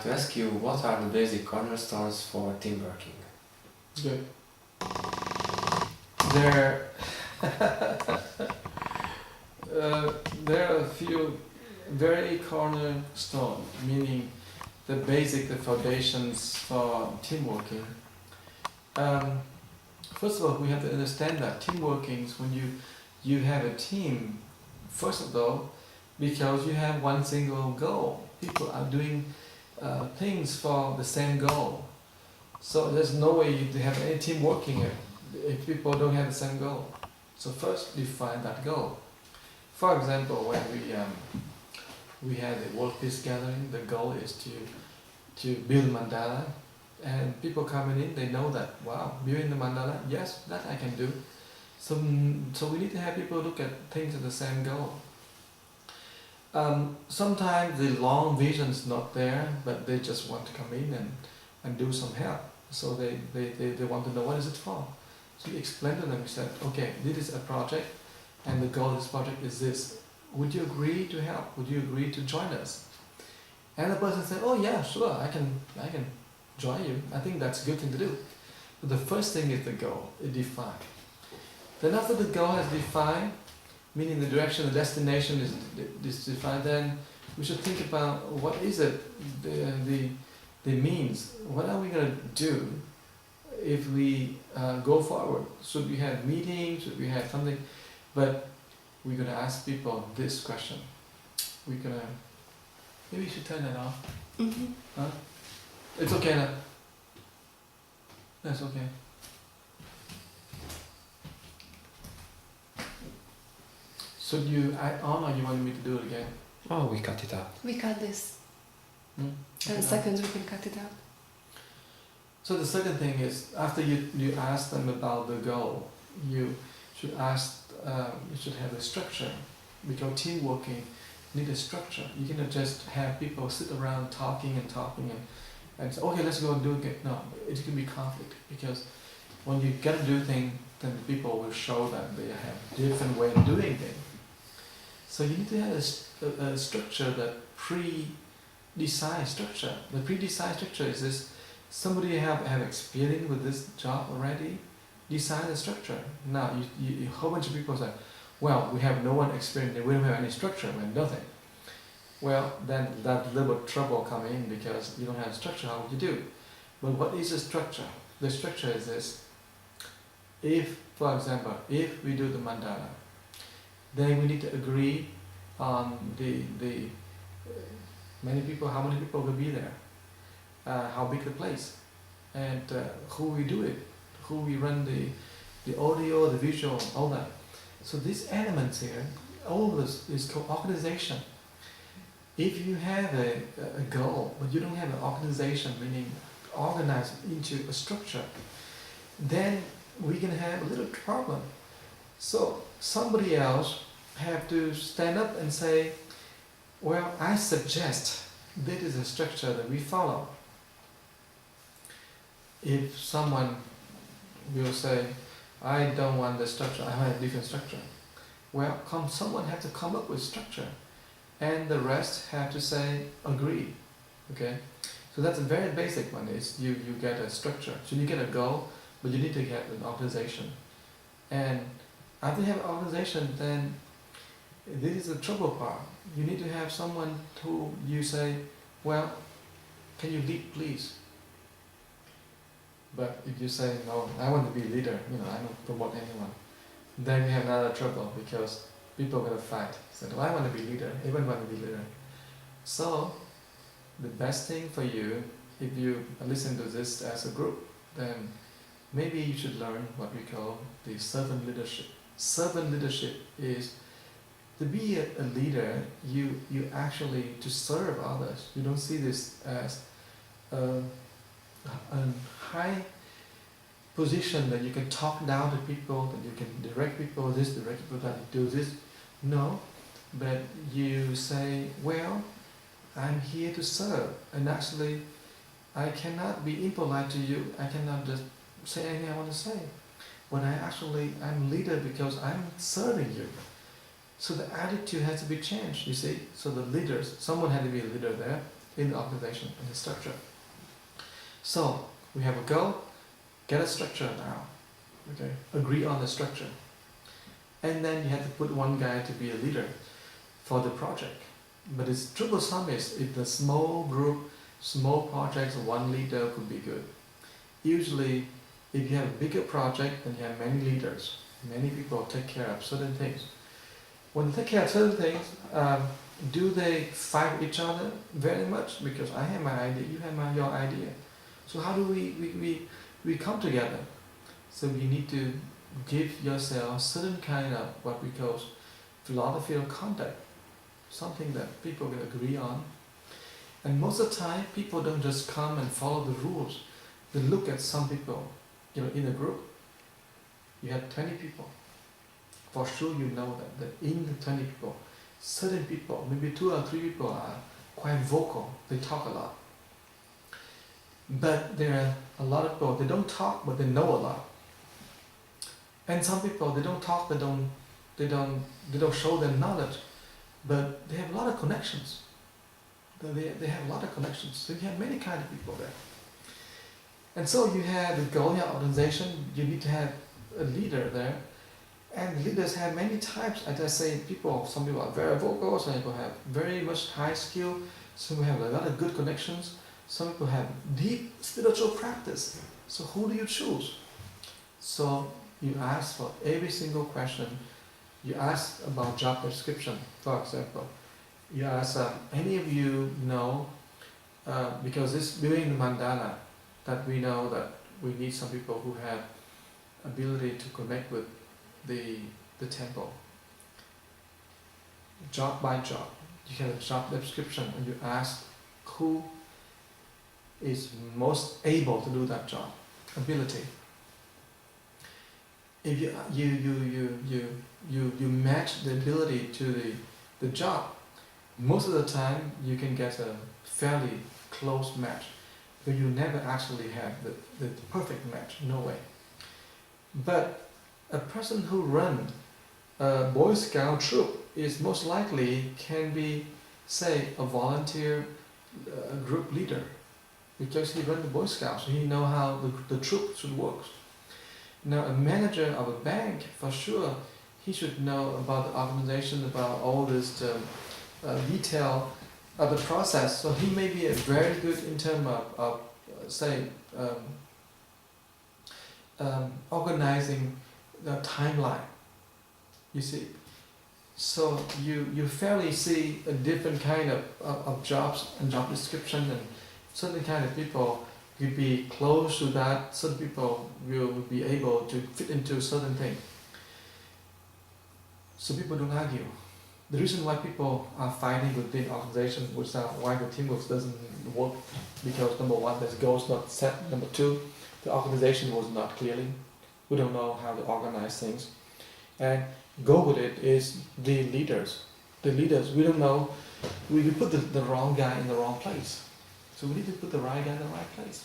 To ask you, what are the basic cornerstones for team working? Good. There, there are a few very cornerstone, meaning the basic, the foundations for team working. First of all, we have to understand that team working is when you have a team. First of all, because you have one single goal, people are doing things for the same goal. So there's no way you have any team working if people don't have the same goal. So first define that goal. For example, when we had a world peace gathering, the goal is to build mandala, and people coming in, they know that wow, building the mandala, yes, that I can do. So we need to have people look at things at the same goal. Sometimes the long vision is not there, but they just want to come in and do some help. So they want to know what is it for. So we explain to them, we said, okay, this is a project, and the goal of this project is this. Would you agree to help? Would you agree to join us? And the person said, oh yeah, sure, I can join you. I think that's a good thing to do. But the first thing is the goal, it defined. Then after the goal is defined, meaning the direction, the destination is defined, then we should think about what is it, the means. What are we going to do if we go forward? Should we have meetings? Should we have something? But we're going to ask people this question. We're going to, maybe you should turn that off. Mm-hmm. Huh? It's okay now. That's okay. Should you add on, or you want me to do it again? Oh, we cut it out. We cut this. Hmm? 10 seconds, we can cut it out. So the second thing is, after you ask them about the goal, you should ask, you should have a structure, because team working need a structure. You cannot just have people sit around talking and say, okay, let's go and do it. No, it can be conflict, because when you get to do things, then people will show that they have different way of doing things. So you need to have a structure, that pre-designed structure. The pre-designed structure is this: somebody have experience with this job already, design the structure. Now a whole bunch of people say, well, we have no one experience, we don't have any structure, we have nothing. Well, then that little trouble come in, because you don't have a structure. How would you do? But what is the structure? The structure is this: if, for example, if we do the mandala, then we need to agree on the many people, how many people will be there, how big the place, and who we do it, who we run the audio, the visual, all that. So these elements here, all of this is called organization. If you have a goal, but you don't have an organization, meaning organized into a structure, then we can have a little problem. So somebody else have to stand up and say, well, I suggest this is a structure that we follow. If someone will say, I don't want the structure, I want a different structure. Well, someone have to come up with structure, and the rest have to say, agree. Okay? So that's a very basic one, is you get a structure. So you get a goal, but you need to get an organization. And after you have an organization, then this is the trouble part. You need to have someone who you say, well, can you lead, please? But if you say, no, I want to be leader, I don't promote anyone, then you have another trouble, because people are going to fight. So, no, I want to be leader, everyone want to be leader. So, the best thing for you, if you listen to this as a group, then maybe you should learn what we call the servant leadership. Servant leadership is to be a leader, you actually to serve others. You don't see this as a high position that you can talk down to people, that you can direct people this, direct people that, do this. No, but you say, well, I'm here to serve, and actually I cannot be impolite to you, I cannot just say anything I want to say. But I'm leader because I'm serving you. So the attitude has to be changed, you see. So the leaders, someone had to be a leader there. in the organization, in the structure. So we have a goal, get a structure now, okay? Agree on the structure. And then you have to put one guy to be a leader for the project. But it's troublesome is if the small group, small projects, one leader could be good. Usually, if you have a bigger project, then you have many leaders. Many people take care of certain things. When they take care of certain things, do they fight with each other very much? Because I have my idea, you have your idea. So how do we come together? So you need to give yourself certain kind of what we call philosophy of conduct, something that people will agree on. And most of the time, people don't just come and follow the rules. They look at some people, in a group. You have 20 people. For sure you know that in the 20 people, certain people, maybe 2 or 3 people are quite vocal, they talk a lot. But there are a lot of people, they don't talk, but they know a lot. And some people, they don't talk, they don't show their knowledge, but they have a lot of connections. They have a lot of connections. So you have many kind of people there. And so you have the goal, your organization, you need to have a leader there. And leaders have many types. As I say, some people are very vocal, some people have very much high skill, some people have a lot of good connections, some people have deep spiritual practice. So who do you choose? So you ask for every single question. You ask about job description, for example. You ask, any of you know, because this building the mandala, that we know that we need some people who have ability to connect with the temple. Job by job, you have a job description and you ask who is most able to do that job, ability. If you match the ability to the job, most of the time you can get a fairly close match, but you never actually have the perfect match, no way. But a person who runs a Boy Scout troop is most likely can be, say, a volunteer group leader, because he runs the Boy Scouts, so he knows how the troop should work. Now, a manager of a bank, for sure, he should know about the organization, about all this detail of the process. So he may be very good in terms of say, organizing the timeline. You see, so you fairly see a different kind of jobs and job description, and certain kind of people will be close to that. Certain people will be able to fit into certain thing. So people don't argue. The reason why people are fighting within organization, why the teamwork doesn't work, because number one, the goals not set. Number two, the organization was not clearly. We don't know how to organize things. And go with it is the leaders. The leaders, we don't know. We put the wrong guy in the wrong place. So we need to put the right guy in the right place.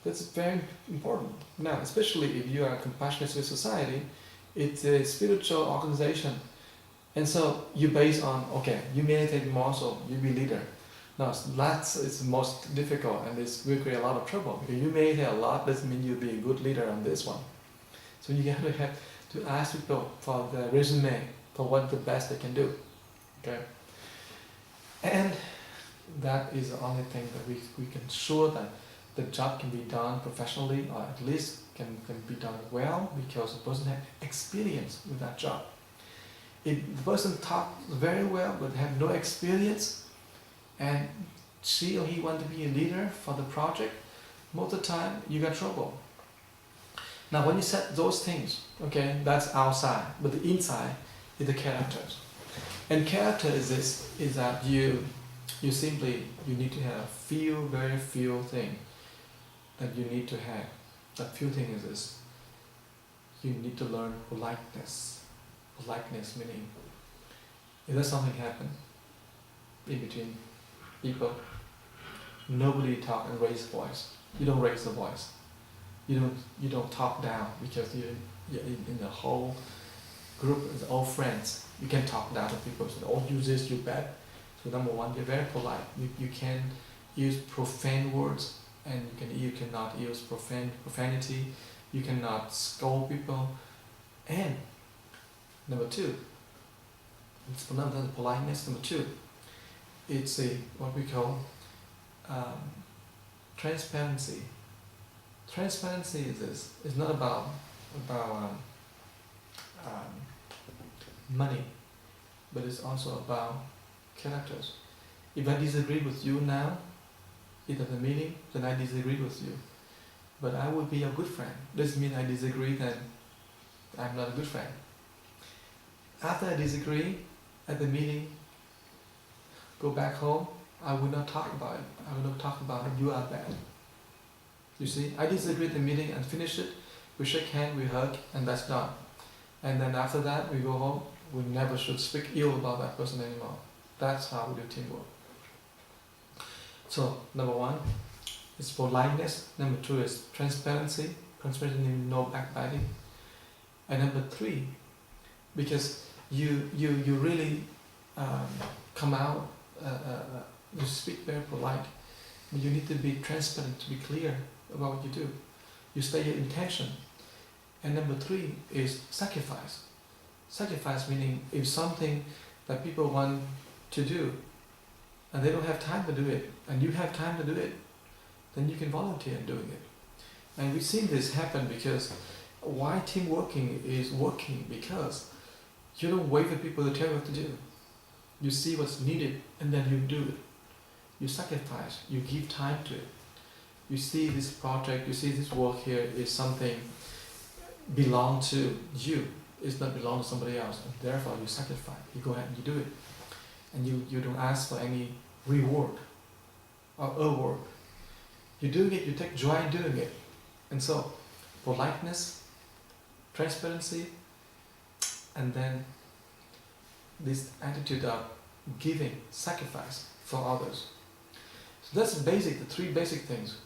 That's very important. Now, especially if you are a compassionate civil society, it's a spiritual organization. And so you base on, okay, you meditate more, so you be leader. Now that's the most difficult, and this will create a lot of trouble. If you meditate a lot, doesn't mean you'll be a good leader on this one. So you have to ask people for the resume, for what the best they can do. Okay? And that is the only thing that we can ensure that the job can be done professionally, or at least can be done well, because the person has experience with that job. If the person talks very well but have no experience, and she or he want to be a leader for the project, most of the time you got trouble. Now when you set those things, okay, that's outside, but the inside is the characters. And character is this, is that you need to have very few things that you need to have. That few thing is this: you need to learn politeness. Politeness meaning, if there's something happen in between people, nobody talk and raise voice. You don't raise the voice. You don't talk down, because you're in the whole group, it's all friends. You can talk down to people. Say, "Oh, you this, you bad." So number one, you're very polite. You can use profane words, and you cannot use profanity. You cannot scold people. And number two, it's another politeness. Number two, it's what we call transparency. Transparency is this. It's not about money, but it's also about characters. If I disagree with you now, in the meeting, then I disagree with you. But I will be your good friend. Doesn't mean I disagree, then I'm not a good friend. After I disagree at the meeting, go back home, I will not talk about it. I will not talk about it. You are bad. You see, I disagree at the meeting and finish it. We shake hands, we hug, and that's done. And then after that, we go home. We never should speak ill about that person anymore. That's how we do teamwork. So, number one is politeness. Number two is transparency. Transparency means no backbiting. And number three, because you really come out, you speak very polite, but you need to be transparent, to be clear about what you do. You state your intention. And number three is sacrifice. Sacrifice meaning if something that people want to do and they don't have time to do it, and you have time to do it, then you can volunteer in doing it. And we've seen this happen because why team working is working, because you don't wait for people to tell you what to do. You see what's needed and then you do it. You sacrifice, you give time to it. You see this project, you see this work here is something belong to you. It's not belong to somebody else. And therefore you sacrifice. You go ahead and you do it. And you don't ask for any reward or award. You do it, you take joy in doing it. And so politeness, transparency, and then this attitude of giving, sacrifice for others. So that's basic, the three basic things.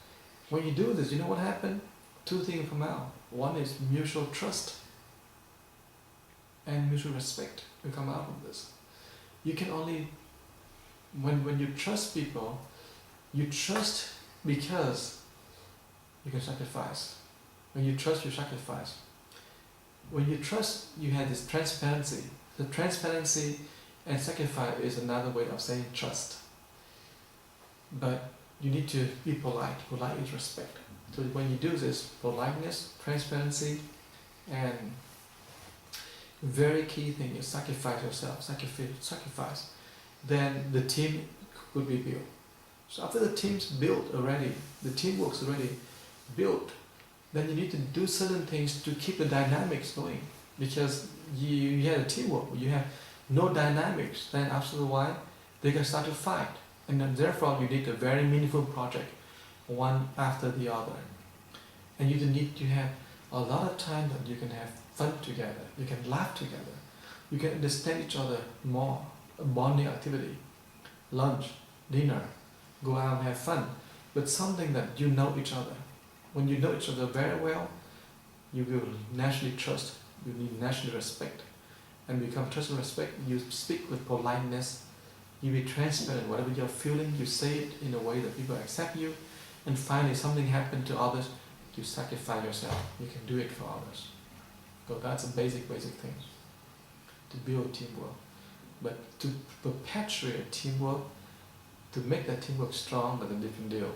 When you do this, you know what happened? Two things come out. One is mutual trust and mutual respect will come out of this. You can only, when you trust people, you trust because you can sacrifice. When you trust, you sacrifice. When you trust, you have this transparency. The transparency and sacrifice is another way of saying trust. But you need to be polite. Polite is respect. So when you do this, politeness, transparency, and very key thing is sacrifice yourself, sacrifice, then the team could be built. So after the team's built already, the teamwork's already built, then you need to do certain things to keep the dynamics going. Because you have a teamwork, you have no dynamics, then absolutely why? They can start to fight. And then therefore you need a very meaningful project, one after the other. And you need to have a lot of time that you can have fun together, you can laugh together, you can understand each other more, a bonding activity, lunch, dinner, go out and have fun, but something that you know each other. When you know each other very well, you will naturally trust, you need naturally respect. And become trust and respect, you speak with politeness, you be transparent, whatever you're feeling, you say it in a way that people accept you, and finally something happened to others, you sacrifice yourself, you can do it for others. So that's a basic thing, to build teamwork. But to perpetuate teamwork, to make that teamwork strong, that's a different deal.